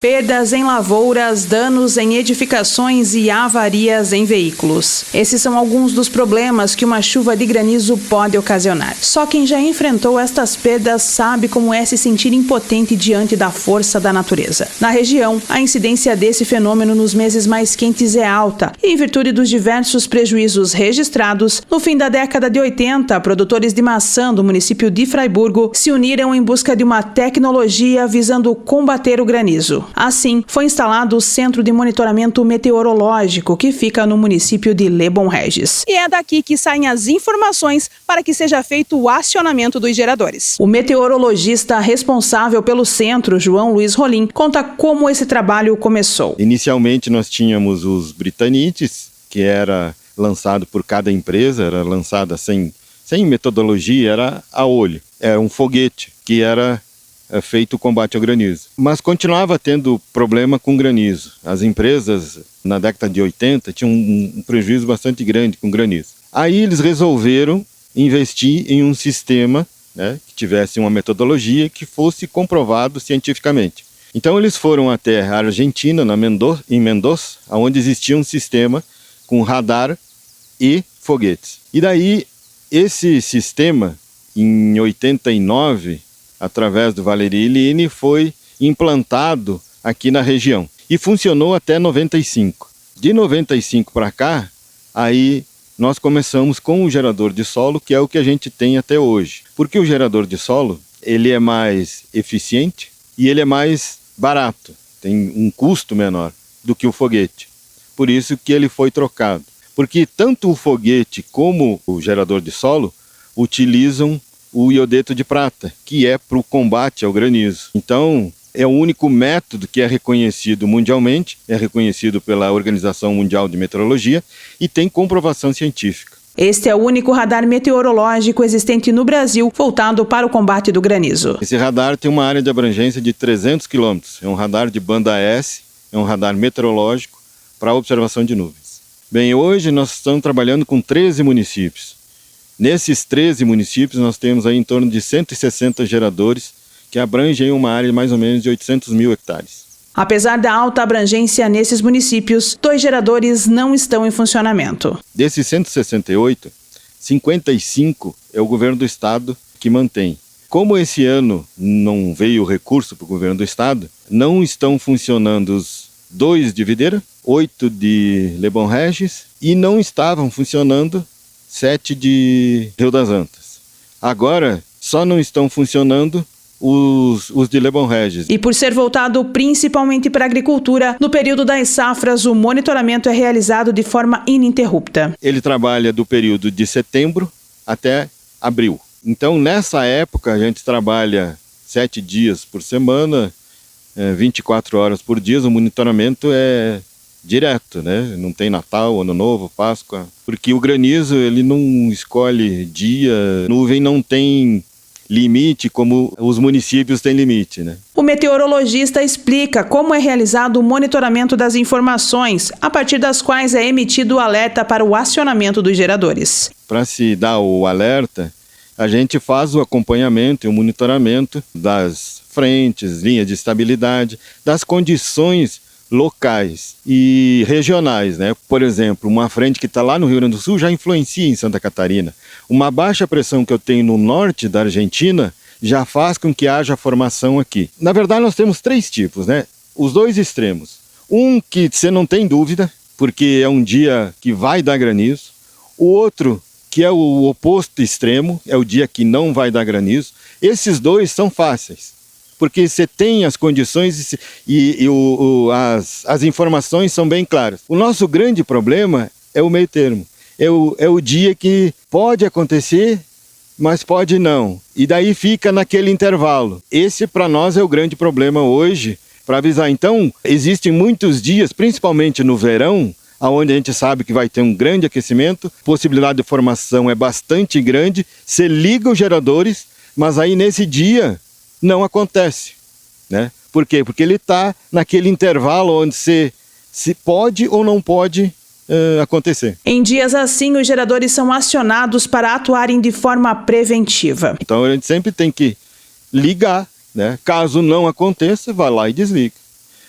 Perdas em lavouras, danos em edificações e avarias em veículos. Esses são alguns dos problemas que uma chuva de granizo pode ocasionar. Só quem já enfrentou estas perdas sabe como é se sentir impotente diante da força da natureza. Na região, a incidência desse fenômeno nos meses mais quentes é alta e, em virtude dos diversos prejuízos registrados, no fim da década de 80, produtores de maçã do município de Fraiburgo se uniram em busca de uma tecnologia visando combater o granizo. Assim, foi instalado o Centro de Monitoramento Meteorológico, que fica no município de Lebon Regis. E é daqui que saem as informações para que seja feito o acionamento dos geradores. O meteorologista responsável pelo centro, João Luiz Rolim, conta como esse trabalho começou. Inicialmente nós tínhamos os britanites, que era lançado por cada empresa, era lançada sem metodologia, era a olho. Era um foguete que era feito o combate ao granizo. Mas continuava tendo problema com granizo. As empresas, na década de 80, tinham um prejuízo bastante grande com granizo. Aí eles resolveram investir em um sistema, que tivesse uma metodologia que fosse comprovado cientificamente. Então eles foram até a Argentina, em Mendoza, onde existia um sistema com radar e foguetes. E daí, esse sistema, em 89, através do Valery Line, foi implantado aqui na região. E funcionou até 95. De 95 para cá, aí nós começamos com o gerador de solo, que é o que a gente tem até hoje. Porque o gerador de solo, ele é mais eficiente e ele é mais barato. Tem um custo menor do que o foguete. Por isso que ele foi trocado. Porque tanto o foguete como o gerador de solo utilizam o iodeto de prata, que é para o combate ao granizo. Então, é o único método que é reconhecido mundialmente, é reconhecido pela Organização Mundial de Meteorologia e tem comprovação científica. Este é o único radar meteorológico existente no Brasil voltado para o combate do granizo. Esse radar tem uma área de abrangência de 300 km. É um radar de banda S, é um radar meteorológico para observação de nuvens. Bem, hoje nós estamos trabalhando com 13 municípios. Nesses 13 municípios, nós temos aí em torno de 160 geradores, que abrangem uma área de mais ou menos de 800 mil hectares. Apesar da alta abrangência nesses municípios, 2 geradores não estão em funcionamento. Desses 168, 55 é o governo do estado que mantém. Como esse ano não veio recurso para o governo do estado, não estão funcionando os 2 de Videira, 8 de Lebon Regis e não estavam funcionando 7 de Rio das Antas. Agora, só não estão funcionando os de Lebon Regis. E por ser voltado principalmente para a agricultura, no período das safras, o monitoramento é realizado de forma ininterrupta. Ele trabalha do período de setembro até abril. Então, nessa época, a gente trabalha 7 dias por semana, 24 horas por dia. O monitoramento é direto, Não tem Natal, Ano Novo, Páscoa. Porque o granizo, ele não escolhe dia, nuvem não tem limite como os municípios têm limite, O meteorologista explica como é realizado o monitoramento das informações, a partir das quais é emitido o alerta para o acionamento dos geradores. Para se dar o alerta, a gente faz o acompanhamento e o monitoramento das frentes, linhas de estabilidade, das condições locais e regionais, Por exemplo, uma frente que está lá no Rio Grande do Sul já influencia em Santa Catarina. Uma baixa pressão que eu tenho no norte da Argentina já faz com que haja formação aqui. Na verdade, nós temos 3 tipos, Os 2 extremos. Um que você não tem dúvida, porque é um dia que vai dar granizo. O outro, que é o oposto extremo, é o dia que não vai dar granizo. Esses 2 são fáceis, porque você tem as condições e as informações são bem claras. O nosso grande problema é o meio termo. É o dia que pode acontecer, mas pode não. E daí fica naquele intervalo. Esse, para nós, é o grande problema hoje, para avisar. Então, existem muitos dias, principalmente no verão, onde a gente sabe que vai ter um grande aquecimento, a possibilidade de formação é bastante grande, você liga os geradores, mas aí nesse dia não acontece, Por quê? Porque ele está naquele intervalo onde se pode ou não pode acontecer. Em dias assim, os geradores são acionados para atuarem de forma preventiva. Então a gente sempre tem que ligar, Caso não aconteça, vai lá e desliga.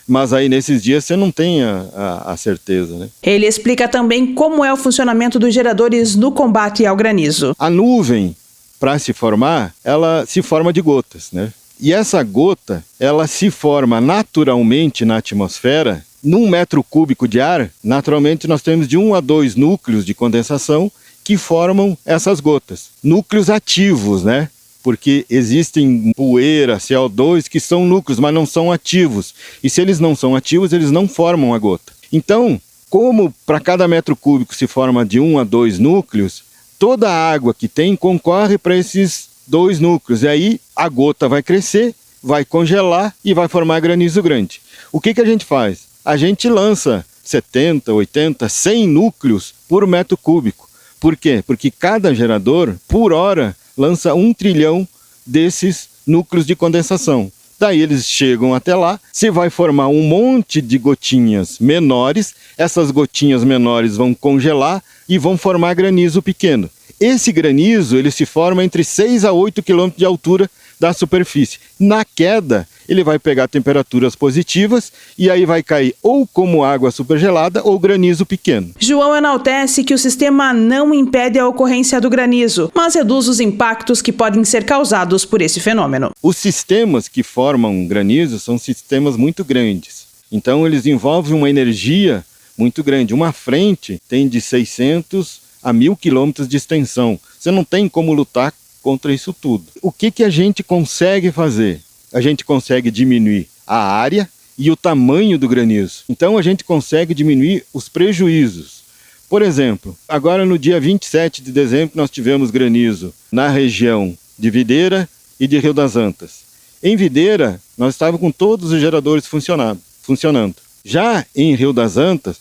Mas aí nesses dias você não tem a certeza, né? Ele explica também como é o funcionamento dos geradores no combate ao granizo. A nuvem, para se formar, ela se forma de gotas, né? E essa gota, ela se forma naturalmente na atmosfera. Num metro cúbico de ar, naturalmente nós temos de 1 a 2 núcleos de condensação que formam essas gotas. Núcleos ativos, né? Porque existem poeira, CO2, que são núcleos, mas não são ativos. E se eles não são ativos, eles não formam a gota. Então, como para cada metro cúbico se forma de 1 a 2 núcleos, toda a água que tem concorre para esses 2 núcleos. E aí a gota vai crescer, vai congelar e vai formar granizo grande. O que a gente faz? A gente lança 70, 80, 100 núcleos por metro cúbico. Por quê? Porque cada gerador, por hora, lança 1 trilhão desses núcleos de condensação. Daí eles chegam até lá, se vai formar um monte de gotinhas menores, essas gotinhas menores vão congelar e vão formar granizo pequeno. Esse granizo ele se forma entre 6 a 8 km de altura da superfície. Na queda, ele vai pegar temperaturas positivas e aí vai cair ou como água supergelada ou granizo pequeno. João enaltece que o sistema não impede a ocorrência do granizo, mas reduz os impactos que podem ser causados por esse fenômeno. Os sistemas que formam granizo são sistemas muito grandes. Então eles envolvem uma energia muito grande. Uma frente tem de 600 a 1.000 quilômetros de extensão. Você não tem como lutar contra isso tudo. O que a gente consegue fazer? A gente consegue diminuir a área e o tamanho do granizo. Então a gente consegue diminuir os prejuízos. Por exemplo, agora no dia 27 de dezembro nós tivemos granizo na região de Videira e de Rio das Antas. Em Videira nós estávamos com todos os geradores funcionando. Já em Rio das Antas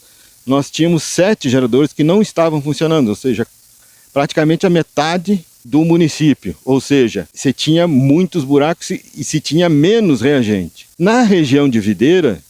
nós tínhamos 7 geradores que não estavam funcionando, ou seja, praticamente a metade do município, ou seja, se tinha muitos buracos e se tinha menos reagente. Na região de Videira,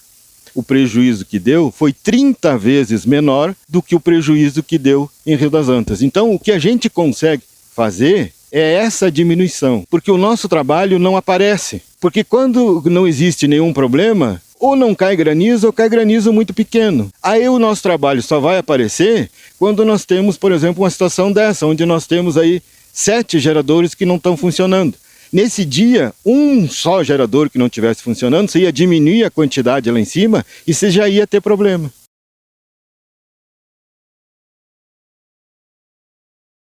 o prejuízo que deu foi 30 vezes menor do que o prejuízo que deu em Rio das Antas. Então, o que a gente consegue fazer é essa diminuição, porque o nosso trabalho não aparece. Porque quando não existe nenhum problema, ou não cai granizo ou cai granizo muito pequeno. Aí o nosso trabalho só vai aparecer quando nós temos, por exemplo, uma situação dessa, onde nós temos aí 7 geradores que não estão funcionando. Nesse dia, um só gerador que não estivesse funcionando, você ia diminuir a quantidade lá em cima e você já ia ter problema.